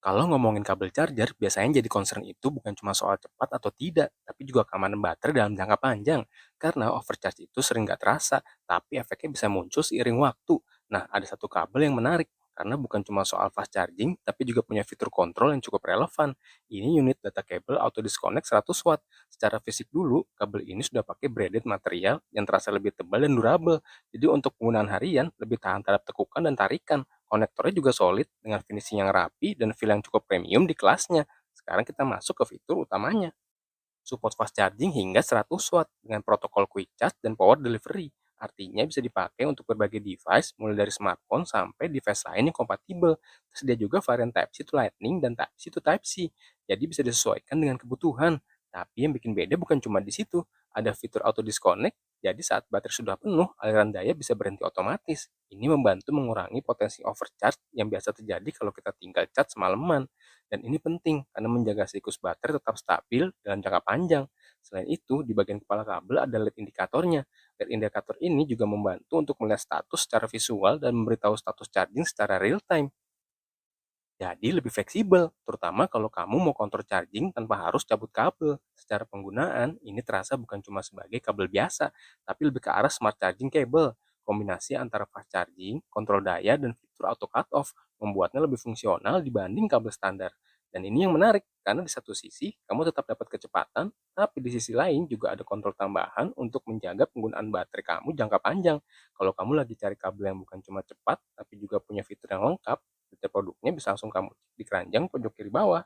Kalau ngomongin kabel charger, biasanya jadi concern itu bukan cuma soal cepat atau tidak, tapi juga keamanan baterai dalam jangka panjang. Karena overcharge itu sering nggak terasa, tapi efeknya bisa muncul seiring waktu. Nah, ada satu kabel yang menarik, karena bukan cuma soal fast charging, tapi juga punya fitur kontrol yang cukup relevan. Ini unit data cable auto disconnect 100 watt. Secara fisik dulu, kabel ini sudah pakai braided material yang terasa lebih tebal dan durable. Jadi untuk penggunaan harian, lebih tahan terhadap tekukan dan tarikan. Konektornya juga solid dengan finishing yang rapi dan feel yang cukup premium di kelasnya. Sekarang kita masuk ke fitur utamanya. Support fast charging hingga 100 watt dengan protokol quick charge dan power delivery. Artinya bisa dipakai untuk berbagai device mulai dari smartphone sampai device lain yang kompatibel. Tersedia juga varian Type-C to Lightning dan Type-C to Type-C. Jadi bisa disesuaikan dengan kebutuhan. Tapi yang bikin beda bukan cuma di situ. Ada fitur auto disconnect, jadi saat baterai sudah penuh, aliran daya bisa berhenti otomatis. Ini membantu mengurangi potensi overcharge yang biasa terjadi kalau kita tinggal charge semalaman. Dan ini penting karena menjaga siklus baterai tetap stabil dalam jangka panjang. Selain itu, di bagian kepala kabel ada LED indikatornya. LED indikator ini juga membantu untuk melihat status secara visual dan memberitahu status charging secara real time. Jadi lebih fleksibel, terutama kalau kamu mau kontrol charging tanpa harus cabut kabel. Secara penggunaan, ini terasa bukan cuma sebagai kabel biasa, tapi lebih ke arah smart charging cable. Kombinasi antara fast charging, kontrol daya, dan fitur auto cut off membuatnya lebih fungsional dibanding kabel standar. Dan ini yang menarik, karena di satu sisi kamu tetap dapat kecepatan, tapi di sisi lain juga ada kontrol tambahan untuk menjaga penggunaan baterai kamu jangka panjang. Kalau kamu lagi cari kabel yang bukan cuma cepat, tapi juga punya fitur yang lengkap, detail produknya bisa langsung kamu cek di keranjang pojok kiri bawah.